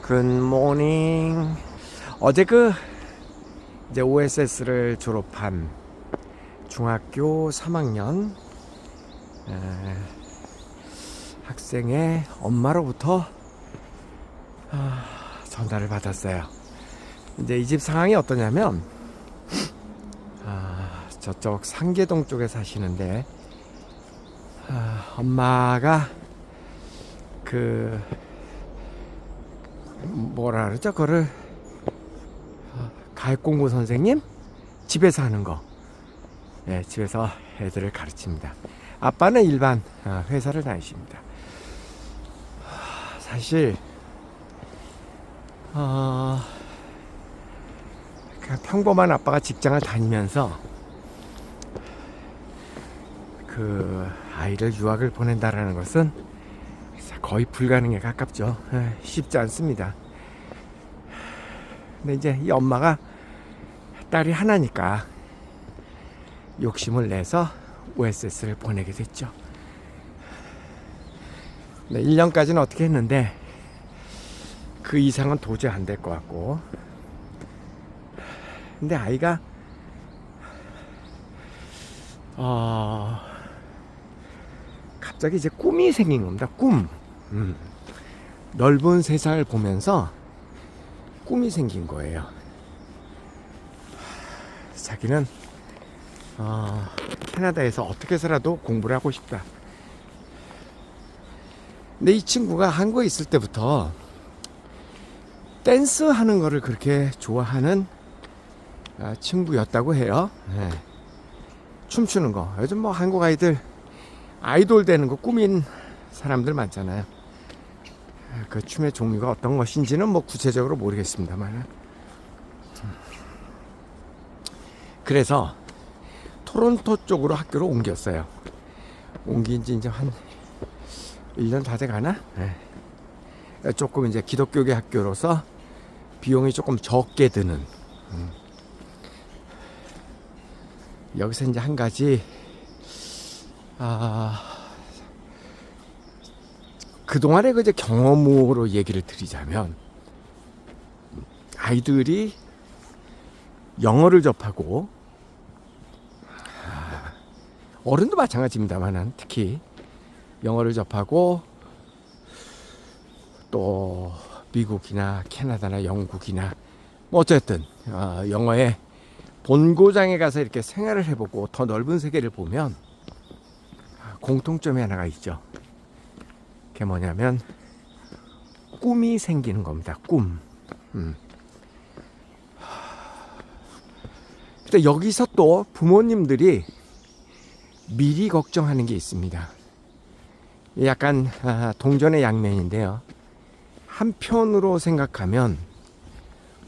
굿모닝. 어제 이제 OSS를 졸업한 중학교 3학년 학생의 엄마로부터 전화를 받았어요. 이제 이 집 상황이 어떠냐면 저쪽 상계동 쪽에 사시는데 엄마가 뭐라 그러죠? 그거를 가액공부 선생님? 집에서 하는 거. 예, 집에서 애들을 가르칩니다. 아빠는 일반 회사를 다니십니다. 사실 그냥 평범한 아빠가 직장을 다니면서 아이를 유학을 보낸다라는 것은 거의 불가능에 가깝죠. 쉽지 않습니다. 근데 이제 이 엄마가 딸이 하나니까 욕심을 내서 OSS를 보내게 됐죠. 1년까지는 어떻게 했는데 그 이상은 도저히 안 될 것 같고, 근데 아이가 갑자기 이제 꿈이 생긴 겁니다. 꿈. 넓은 세상을 보면서 꿈이 생긴 거예요. 자기는 캐나다에서 어떻게 해서라도 공부를 하고 싶다. 근데 이 친구가 한국에 있을 때부터 댄스 하는 거를 그렇게 좋아하는 친구였다고 해요. 네. 춤추는 거. 요즘 뭐 한국 아이돌 되는 거 꿈인 사람들 많잖아요. 그 춤의 종류가 어떤 것인지는 뭐 구체적으로 모르겠습니다만, 그래서 토론토 쪽으로 학교로 옮겼어요. 옮긴 지 이제 한 1년 다 돼 가나? 네. 조금 이제 기독교계 학교로서 비용이 조금 적게 드는. 여기서 이제 한 가지 그동안의 이제 경험으로 얘기를 드리자면, 아이들이 영어를 접하고, 어른도 마찬가지입니다만 특히 영어를 접하고 또 미국이나 캐나다나 영국이나 뭐 어쨌든 영어의 본고장에 가서 이렇게 생활을 해보고 더 넓은 세계를 보면 공통점이 하나가 있죠. 그게 뭐냐면 꿈이 생기는 겁니다. 꿈. 근데 여기서 또 부모님들이 미리 걱정하는 게 있습니다. 약간 동전의 양면인데요. 한편으로 생각하면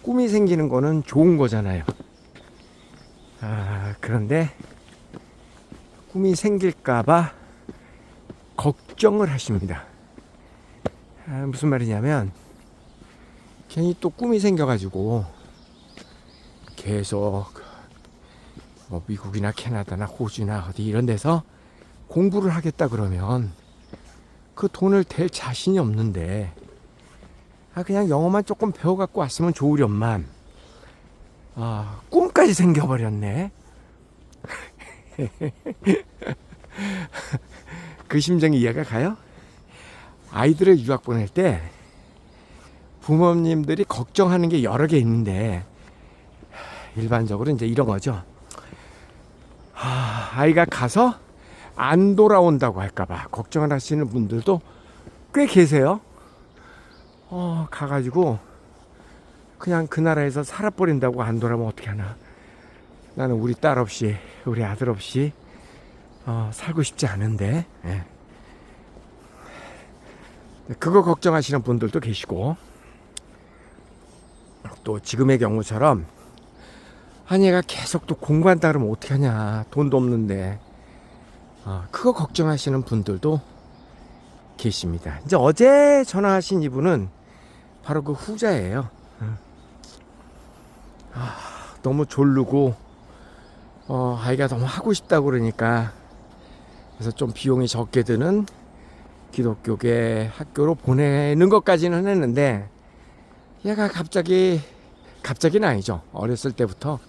꿈이 생기는 거는 좋은 거잖아요. 그런데 꿈이 생길까봐 걱정을 하십니다. 무슨 말이냐면, 괜히 또 꿈이 생겨가지고 계속 뭐 미국이나 캐나다나 호주나 어디 이런 데서 공부를 하겠다 그러면 그 돈을 댈 자신이 없는데, 그냥 영어만 조금 배워갖고 왔으면 좋으련만 꿈까지 생겨버렸네. 그 심정이 이해가 가요? 아이들을 유학 보낼 때 부모님들이 걱정하는 게 여러 개 있는데, 일반적으로 이제 이런 거죠. 아이가 가서 안 돌아온다고 할까봐 걱정을 하시는 분들도 꽤 계세요. 가가지고 그냥 그 나라에서 살아버린다고 안 돌아오면 어떻게 하나. 나는 우리 딸 없이, 우리 아들 없이 살고 싶지 않은데. 예. 그거 걱정하시는 분들도 계시고, 또 지금의 경우처럼 얘가 계속 또 공부한다 그러면 어떻게 하냐, 돈도 없는데. 그거 걱정하시는 분들도 계십니다. 이제 어제 전화하신 이분은 바로 그 후자예요. 너무 졸르고 아이가 너무 하고 싶다고 그러니까, 그래서 좀 비용이 적게 드는 기독교계 학교로 보내는 것까지는 했는데, 얘가 갑자기는 아니죠. 어렸을 때부터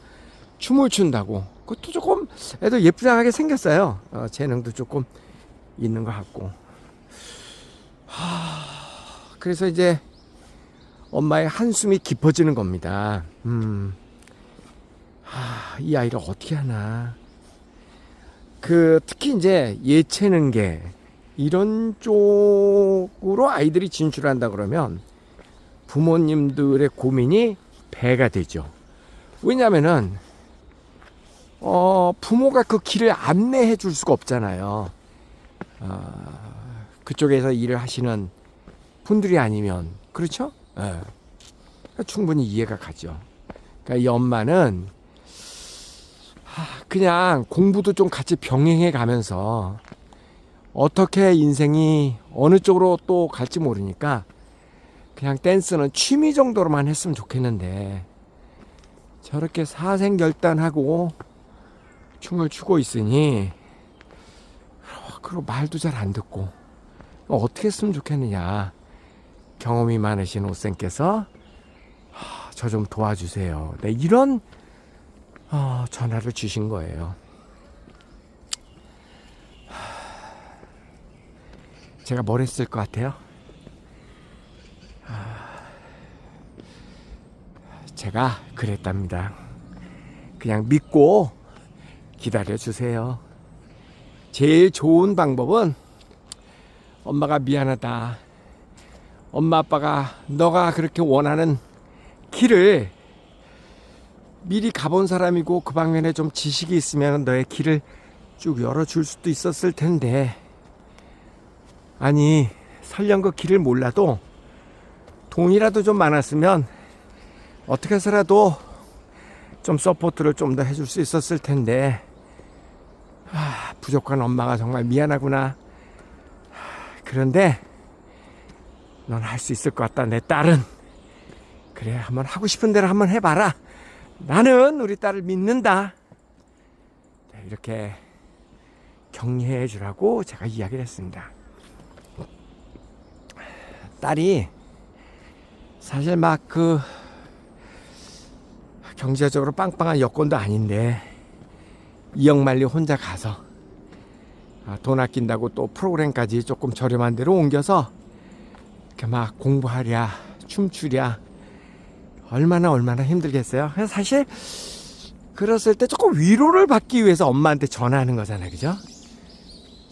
춤을 춘다고. 그것도 조금 애도 예쁘장하게 생겼어요. 재능도 조금 있는 것 같고. 그래서 이제 엄마의 한숨이 깊어지는 겁니다. 이 아이를 어떻게 하나. 특히 이제 예체능계 이런 쪽으로 아이들이 진출한다 그러면 부모님들의 고민이 배가 되죠. 왜냐면은 부모가 그 길을 안내해 줄 수가 없잖아요. 그쪽에서 일을 하시는 분들이 아니면. 그렇죠? 네. 충분히 이해가 가죠. 그러니까 이 엄마는 그냥 공부도 좀 같이 병행해 가면서 어떻게 인생이 어느 쪽으로 또 갈지 모르니까 그냥 댄스는 취미 정도로만 했으면 좋겠는데 저렇게 사생결단하고 춤을 추고 있으니 그리고 말도 잘 안 듣고 어떻게 했으면 좋겠느냐. 경험이 많으신 옷쌤께서 저 좀 도와주세요. 네, 이런 전화를 주신 거예요. 제가 뭘 했을 것 같아요? 제가 그랬답니다. 그냥 믿고 기다려주세요. 제일 좋은 방법은 엄마가 미안하다. 엄마 아빠가 너가 그렇게 원하는 길을 미리 가본 사람이고 그 방면에 좀 지식이 있으면 너의 길을 쭉 열어줄 수도 있었을 텐데, 아니 설령 그 길을 몰라도 돈이라도 좀 많았으면 어떻게 해서라도 좀 서포트를 좀 더 해줄 수 있었을 텐데, 부족한 엄마가 정말 미안하구나. 그런데 넌 할 수 있을 것 같다. 내 딸은 그래, 한번 하고 싶은 대로 한번 해봐라. 나는 우리 딸을 믿는다. 이렇게 격려해 주라고 제가 이야기를 했습니다. 딸이 사실 막 경제적으로 빵빵한 여건도 아닌데 이억만리 혼자 가서 돈 아낀다고 또 프로그램까지 조금 저렴한 데로 옮겨서 이렇게 막 공부하랴 춤추랴 얼마나 힘들겠어요. 그래서 사실 그랬을 때 조금 위로를 받기 위해서 엄마한테 전화하는 거잖아요. 그죠?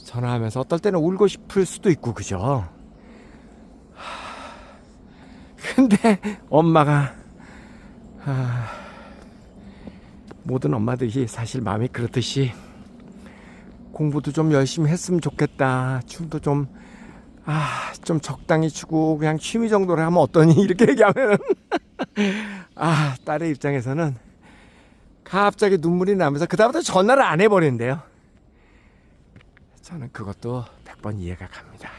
전화하면서 어떨 때는 울고 싶을 수도 있고, 그죠? 근데 엄마가 모든 엄마들이 사실 마음이 그렇듯이 공부도 좀 열심히 했으면 좋겠다. 춤도 좀 적당히 추고 그냥 취미 정도로 하면 어떠니? 이렇게 얘기하면 딸의 입장에서는 갑자기 눈물이 나면서 그다음부터 전화를 안 해버린대요. 저는 그것도 100번 이해가 갑니다.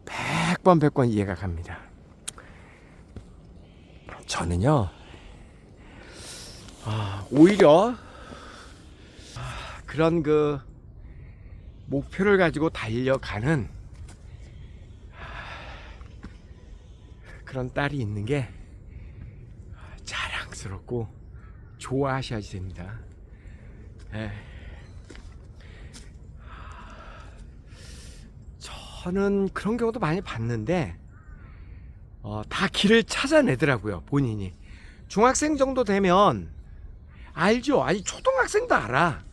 100번 이해가 갑니다. 저는요 오히려 그런 목표를 가지고 달려가는 그런 딸이 있는 게 자랑스럽고 좋아하셔야지 됩니다. 저는 그런 경우도 많이 봤는데 다 길을 찾아내더라고요. 본인이 중학생 정도 되면 알죠. 아니 초등학생도 알아.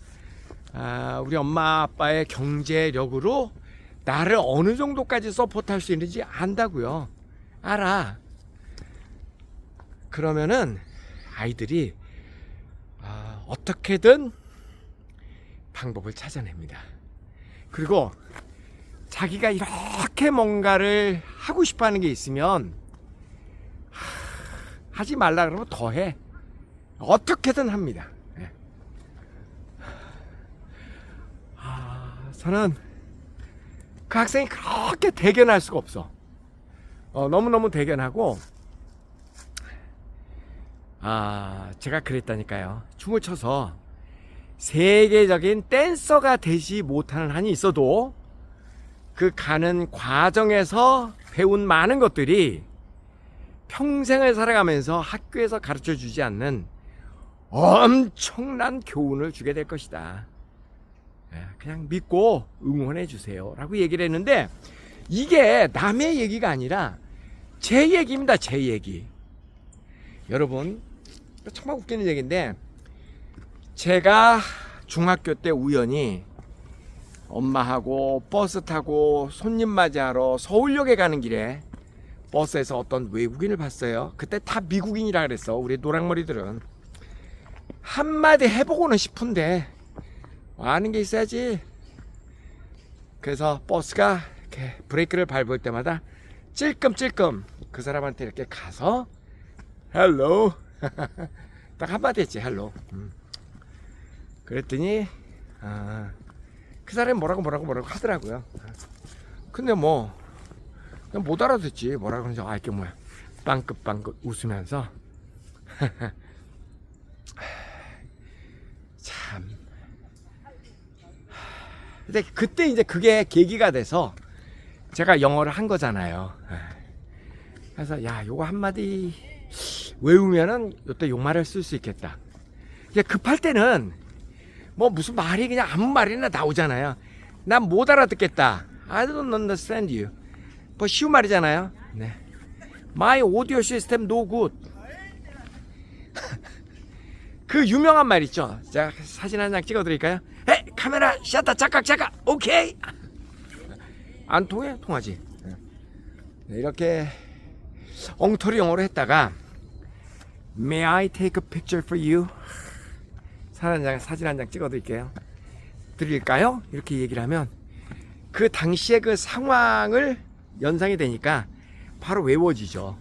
우리 엄마 아빠의 경제력으로 나를 어느 정도까지 서포트할 수 있는지 안다고요. 알아. 그러면은 아이들이 어떻게든 방법을 찾아냅니다. 그리고 자기가 이렇게 뭔가를 하고 싶어하는 게 있으면 하지 말라 그러면 더 해. 어떻게든 합니다. 저는 그 학생이 그렇게 대견할 수가 없어. 너무너무 대견하고 제가 그랬다니까요. 춤을 춰서 세계적인 댄서가 되지 못하는 한이 있어도 그 가는 과정에서 배운 많은 것들이 평생을 살아가면서 학교에서 가르쳐 주지 않는 엄청난 교훈을 주게 될 것이다. 그냥 믿고 응원해 주세요 라고 얘기를 했는데, 이게 남의 얘기가 아니라 제 얘기입니다. 제 얘기. 여러분, 정말 웃기는 얘기인데, 제가 중학교 때 우연히 엄마하고 버스 타고 손님 맞이하러 서울역에 가는 길에 버스에서 어떤 외국인을 봤어요. 그때 다 미국인이라 그랬어, 우리 노랑머리들은. 한마디 해보고는 싶은데 아는 게 있어야지. 그래서 버스가 이렇게 브레이크를 밟을 때마다 찔끔찔끔 그 사람한테 이렇게 가서 헬로 딱 한마디 했지, 헬로. 그랬더니 그 사람이 뭐라고 하더라고요. 근데 뭐 그냥 못 알아듣지. 뭐라 그러는지. 이게 뭐야, 빵긋빵긋 웃으면서 참. 근데 그때 이제 그게 계기가 돼서 제가 영어를 한 거잖아요. 그래서 야, 요거 한마디 외우면은 요때 욕말을 쓸 수 있겠다. 이게 급할 때는 뭐 무슨 말이 그냥 아무 말이나 나오잖아요. 난 못 알아듣겠다. I don't understand you. 뭐 쉬운 말이잖아요. 네. My audio system no good. 그 유명한 말 있죠. 제가 사진 한 장 찍어드릴까요? 헤이, 카메라 샷다 잠깐 오케이. 안 통해? 통하지. 네, 이렇게 엉터리 영어로 했다가 May I take a picture for you? 사진 한 장 찍어드릴게요. 드릴까요? 이렇게 얘기를 하면 그 당시에 그 상황을 연상이 되니까 바로 외워지죠.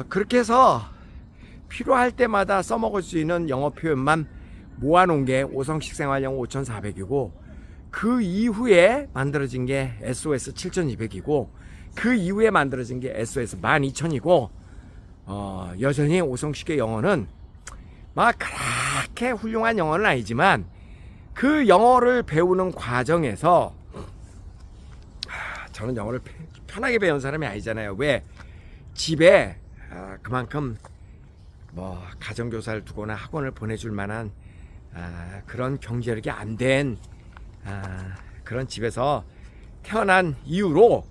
그렇게 해서 필요할 때마다 써먹을 수 있는 영어 표현만 모아놓은 게 오성식 생활영어 5400이고, 그 이후에 만들어진 게 SOS 7200이고, 그 이후에 만들어진 게 SOS 12000이고, 여전히 오성식의 영어는 막 그렇게 훌륭한 영어는 아니지만 그 영어를 배우는 과정에서 저는 영어를 편하게 배운 사람이 아니잖아요. 왜? 집에 그만큼 뭐 가정교사를 두거나 학원을 보내줄 만한 그런 경제력이 안 된 그런 집에서 태어난 이유로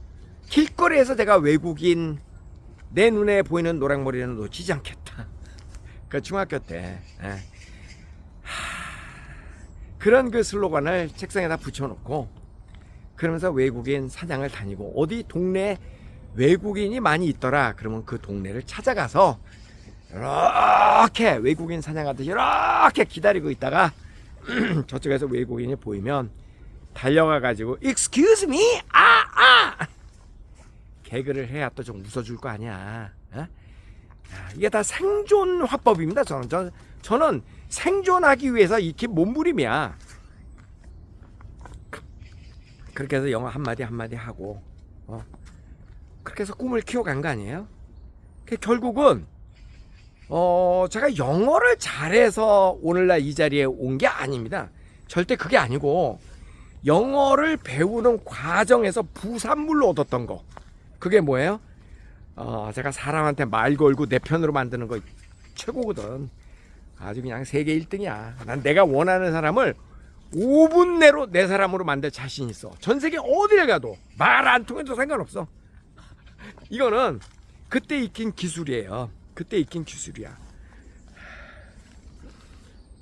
길거리에서 내가 외국인 내 눈에 보이는 노랑머리는 놓치지 않겠다. 그 중학교 때 그런 그 슬로건을 책상에다 붙여놓고 그러면서 외국인 사냥을 다니고, 어디 동네에 외국인이 많이 있더라 그러면 그 동네를 찾아가서 이렇게 외국인 사냥하듯이 이렇게 기다리고 있다가 저쪽에서 외국인이 보이면 달려가 가지고 Excuse me, 개그를 해야 또 좀 웃어줄 거 아니야. 이게 다 생존 화법입니다. 저는 생존하기 위해서 익힌 몸부림이야. 그렇게 해서 영어 한마디 하고 그렇게 해서 꿈을 키워간 거 아니에요? 결국은 제가 영어를 잘해서 오늘날 이 자리에 온 게 아닙니다. 절대 그게 아니고, 영어를 배우는 과정에서 부산물로 얻었던 거, 그게 뭐예요? 제가 사람한테 말 걸고 내 편으로 만드는 거 최고거든. 아주 그냥 세계 1등이야. 난 내가 원하는 사람을 5분 내로 내 사람으로 만들 자신 있어. 전 세계 어디를 가도 말 안 통해도 상관없어. 이거는 그때 익힌 기술이에요. 그때 익힌 기술이야.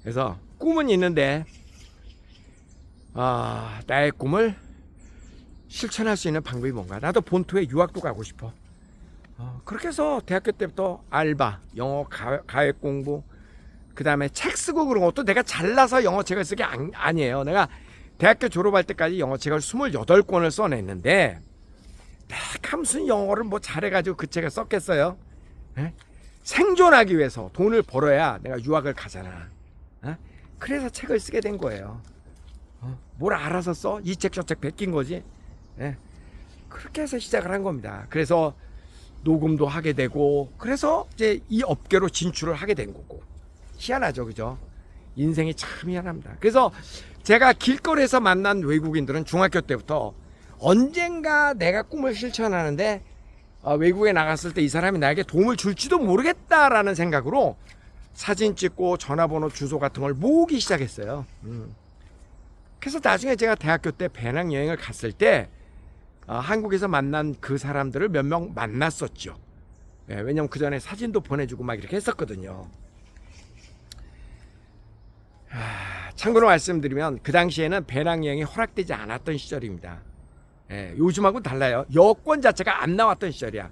그래서 꿈은 있는데 나의 꿈을 실천할 수 있는 방법이 뭔가. 나도 본토에 유학도 가고 싶어. 그렇게 해서 대학교 때부터 알바, 영어 가액 공부, 그 다음에 책 쓰고 그런 것도 내가 잘나서 영어책을 쓰게 아니에요. 내가 대학교 졸업할 때까지 영어책을 28권을 써냈는데 내가 무슨 영어를 뭐 잘해가지고 그 책을 썼겠어요? 에? 생존하기 위해서 돈을 벌어야 내가 유학을 가잖아. 그래서 책을 쓰게 된 거예요. 뭘 알아서 써? 이 책 저 책 베낀 거지. 그렇게 해서 시작을 한 겁니다. 그래서 녹음도 하게 되고, 그래서 이제 이 업계로 진출을 하게 된 거고. 희한하죠, 그죠? 인생이 참 희한합니다. 그래서 제가 길거리에서 만난 외국인들은 중학교 때부터 언젠가 내가 꿈을 실천하는데 외국에 나갔을 때 이 사람이 나에게 도움을 줄지도 모르겠다라는 생각으로 사진 찍고 전화번호 주소 같은 걸 모으기 시작했어요. 그래서 나중에 제가 대학교 때 배낭여행을 갔을 때 한국에서 만난 그 사람들을 몇 명 만났었죠. 왜냐면 그 전에 사진도 보내주고 막 이렇게 했었거든요. 참고로 말씀드리면 그 당시에는 배낭여행이 허락되지 않았던 시절입니다. 요즘하고는 달라요. 여권 자체가 안 나왔던 시절이야.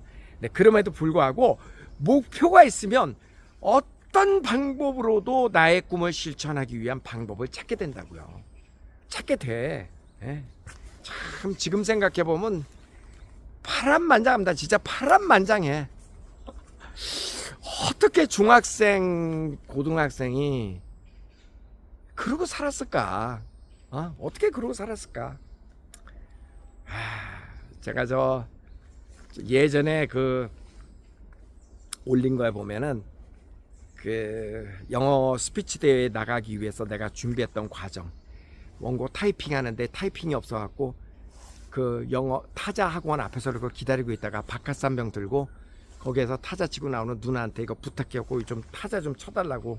그럼에도 불구하고 목표가 있으면 어떤 방법으로도 나의 꿈을 실천하기 위한 방법을 찾게 된다고요. 찾게 돼. 참 지금 생각해보면 파란만장합니다. 진짜 파란만장해. 어떻게 중학생, 고등학생이 그러고 살았을까? 어떻게 그러고 살았을까? 제가 예전에 올린 거에 보면은 영어 스피치 대회에 나가기 위해서 내가 준비했던 과정, 원고 타이핑 하는데 타이핑이 없어갖고 영어 타자 학원 앞에서 그거 기다리고 있다가 바카스 한 병 들고 거기에서 타자 치고 나오는 누나한테 이거 부탁해갖고 좀 타자 좀 쳐달라고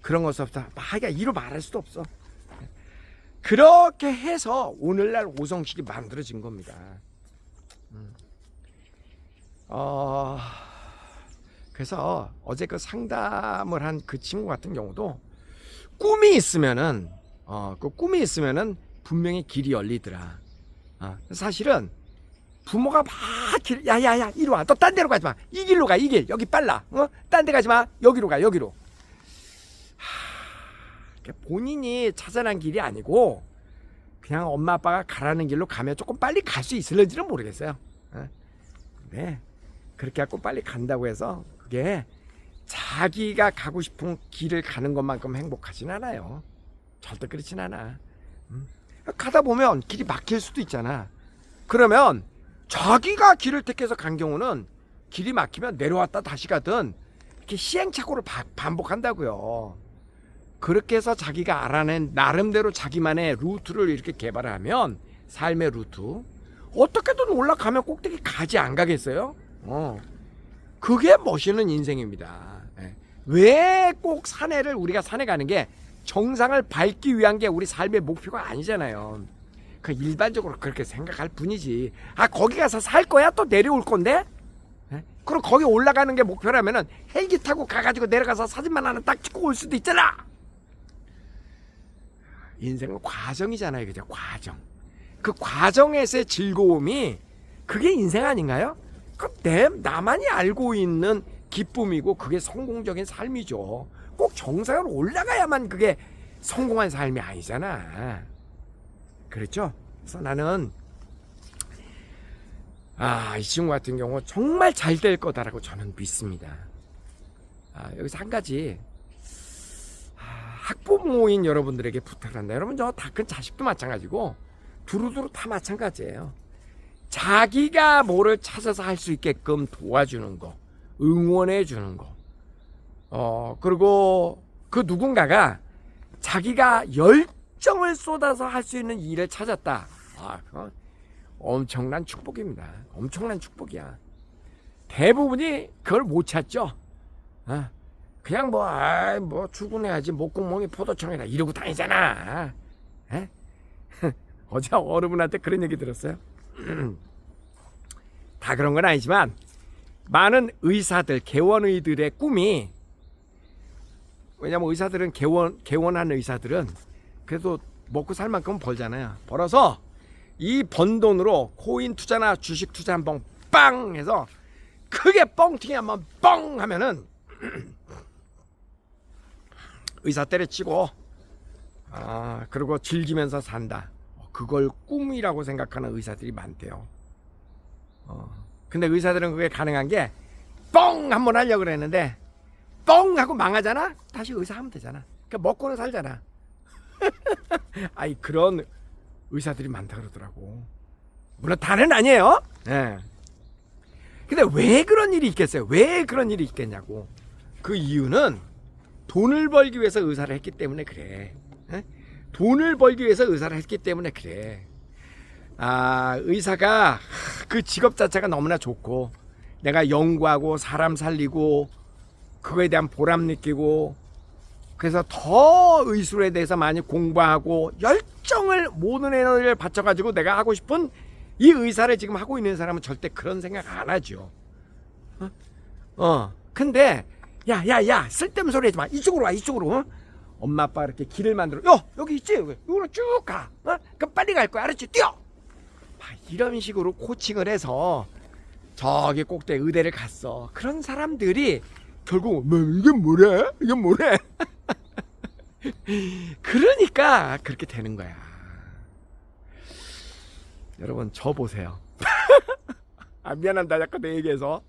그런 것부터 이로 말할 수도 없어. 그렇게 해서 오늘날 오성식이 만들어진 겁니다. 그래서 어제 상담을 한 그 친구 같은 경우도 꿈이 있으면은 분명히 길이 열리더라. 사실은 부모가 막 야야야 이리 와, 너 딴 데로 가지 마, 이 길로 가, 이 길 여기 빨라, 딴 데 가지 마, 여기로 가, 여기로. 본인이 찾아난 길이 아니고 그냥 엄마 아빠가 가라는 길로 가면 조금 빨리 갈 수 있을는지는 모르겠어요. 네, 그렇게 갖고 빨리 간다고 해서 그게 자기가 가고 싶은 길을 가는 것만큼 행복하진 않아요. 절대 그렇진 않아. 가다 보면 길이 막힐 수도 있잖아. 그러면 자기가 길을 택해서 간 경우는 길이 막히면 내려왔다 다시 가든 이렇게 시행착오를 반복한다고요. 그렇게 해서 자기가 알아낸 나름대로 자기만의 루트를 이렇게 개발하면, 삶의 루트, 어떻게든 올라가면 꼭대기 가지 안 가겠어요? 그게 멋있는 인생입니다. 왜 꼭 우리가 산에 가는 게 정상을 밟기 위한 게 우리 삶의 목표가 아니잖아요. 일반적으로 그렇게 생각할 뿐이지. 거기 가서 살 거야? 또 내려올 건데? 그럼 거기 올라가는 게 목표라면은 헬기 타고 가가지고 내려가서 사진만 하나 딱 찍고 올 수도 있잖아. 인생은 과정이잖아요. 그죠? 과정. 그 과정에서의 즐거움이 그게 인생 아닌가요? 나만이 알고 있는 기쁨이고 그게 성공적인 삶이죠. 꼭 정상으로 올라가야만 그게 성공한 삶이 아니잖아. 그렇죠? 그래서 나는 이 친구 같은 경우 정말 잘 될 거다라고 저는 믿습니다. 여기서 한 가지 학부모인 여러분들에게 부탁을 한다. 여러분 다 큰 자식도 마찬가지고 두루두루 다 마찬가지예요. 자기가 뭐를 찾아서 할 수 있게끔 도와주는 거, 응원해 주는 거, 그리고 그 누군가가 자기가 열정을 쏟아서 할 수 있는 일을 찾았다. 그건 엄청난 축복입니다. 엄청난 축복이야. 대부분이 그걸 못 찾죠. 그냥 뭐 출근해야지, 목구멍이 포도청이다 이러고 다니잖아. 어제 어른분한테 그런 얘기 들었어요. 다 그런 건 아니지만 많은 의사들, 개원의들의 꿈이, 왜냐면 의사들은 개원한 의사들은 그래도 먹고 살 만큼 벌잖아요. 벌어서 이 번 돈으로 코인 투자나 주식 투자 한번 빵 해서 크게 뻥튀기 한번 뻥 하면은 의사 때려치고 그리고 즐기면서 산다. 그걸 꿈이라고 생각하는 의사들이 많대요. 근데 의사들은 그게 가능한 게 뻥 한번 하려고 그랬는데 뻥 하고 망하잖아. 다시 의사 하면 되잖아. 그러니까 먹고는 살잖아. 그런 의사들이 많다 그러더라고. 물론 다는 아니에요. 근데 왜 그런 일이 있겠어요? 왜 그런 일이 있겠냐고. 그 이유는 돈을 벌기 위해서 의사를 했기 때문에 그래. 돈을 벌기 위해서 의사를 했기 때문에 그래. 의사가 그 직업 자체가 너무나 좋고 내가 연구하고 사람 살리고 그거에 대한 보람 느끼고 그래서 더 의술에 대해서 많이 공부하고 열정을 모든 에너지를 바쳐가지고 내가 하고 싶은 이 의사를 지금 하고 있는 사람은 절대 그런 생각 안 하죠. 근데 야 쓸데없는 소리 하지 마. 이쪽으로 와 이쪽으로. 엄마 아빠 이렇게 길을 만들어. 여기 있지? 여기로 쭉 가. 그럼 빨리 갈 거야. 알았지? 뛰어. 이런 식으로 코칭을 해서 저기 꼭대기 의대를 갔어. 그런 사람들이 결국 이게 뭐래? 이게 뭐래? 그러니까 그렇게 되는 거야. 여러분 저 보세요. 미안합니다. 자꾸 내 얘기해서.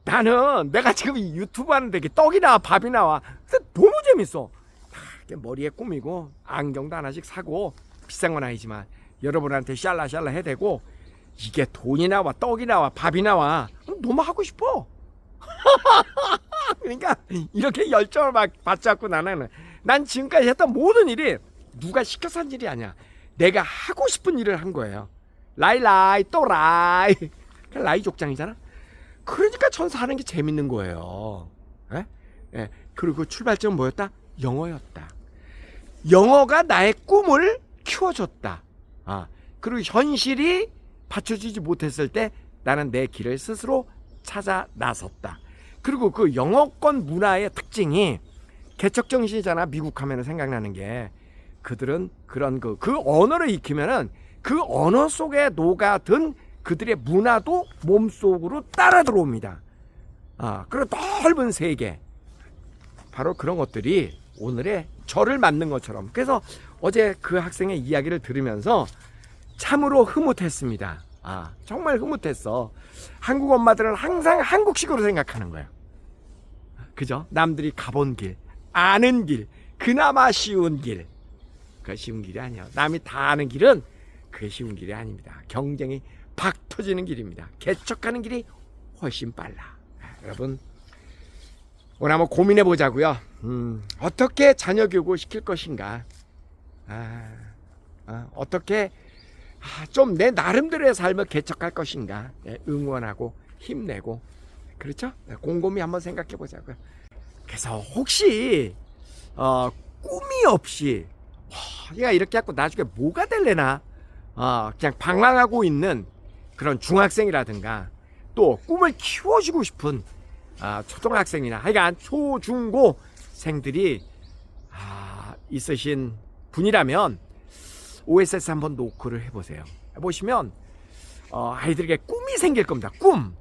나는 내가 지금 이 유튜브 하는데 이게 떡이 나와 밥이 나와. 너무 재밌어. 머리에 꾸미고 안경도 하나씩 사고 비싼 건 아니지만 여러분한테 샬라샬라 해대고 이게 돈이 나와 떡이 나와 밥이 나와. 너무 하고 싶어. 그러니까 이렇게 열정을 막 받잡고 난 지금까지 했던 모든 일이 누가 시켜서 한 일이 아니야. 내가 하고 싶은 일을 한 거예요. 라이 또 라이. 라이 족장이잖아. 그러니까 전 사는 게 재밌는 거예요. 예? 그리고 그 출발점은 뭐였다? 영어였다. 영어가 나의 꿈을 키워줬다. 그리고 현실이 받쳐주지 못했을 때 나는 내 길을 스스로 찾아 나섰다. 그리고 그 영어권 문화의 특징이 개척정신이잖아. 미국 하면 생각나는 게 그들은 그런 그 언어를 익히면은 그 언어 속에 녹아든 그들의 문화도 몸속으로 따라 들어옵니다. 그리고 넓은 세계. 바로 그런 것들이 오늘의 저를 만든 것처럼. 그래서 어제 그 학생의 이야기를 들으면서 참으로 흐뭇했습니다. 정말 흐뭇했어. 한국 엄마들은 항상 한국식으로 생각하는 거예요. 그죠? 남들이 가본 길, 아는 길, 그나마 쉬운 길. 그 쉬운 길이 아니에요. 남이 다 아는 길은 그게 쉬운 길이 아닙니다. 경쟁이 박 터지는 길입니다. 개척하는 길이 훨씬 빨라. 여러분 오늘 한번 고민해 보자고요. 어떻게 자녀 교육을 시킬 것인가. 어떻게 좀 내 나름대로의 삶을 개척할 것인가. 응원하고 힘내고. 그렇죠? 곰곰이 한번 생각해 보자고요. 그래서 혹시 꿈이 없이 얘가 이렇게 하고 나중에 뭐가 될래나 그냥 방황하고 있는 그런 중학생이라든가 또 꿈을 키워주고 싶은 초등학생이나 하여간 초중고생들이 있으신 분이라면 OSS 한번 노크를 해보세요. 해보시면 아이들에게 꿈이 생길 겁니다. 꿈.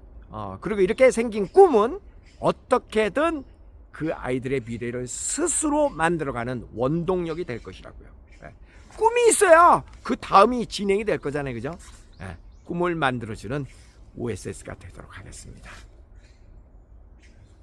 그리고 이렇게 생긴 꿈은 어떻게든 그 아이들의 미래를 스스로 만들어가는 원동력이 될 것이라고요. 꿈이 있어야 그 다음이 진행이 될 거잖아요. 그죠? 꿈을 만들어주는 OSS가 되도록 하겠습니다.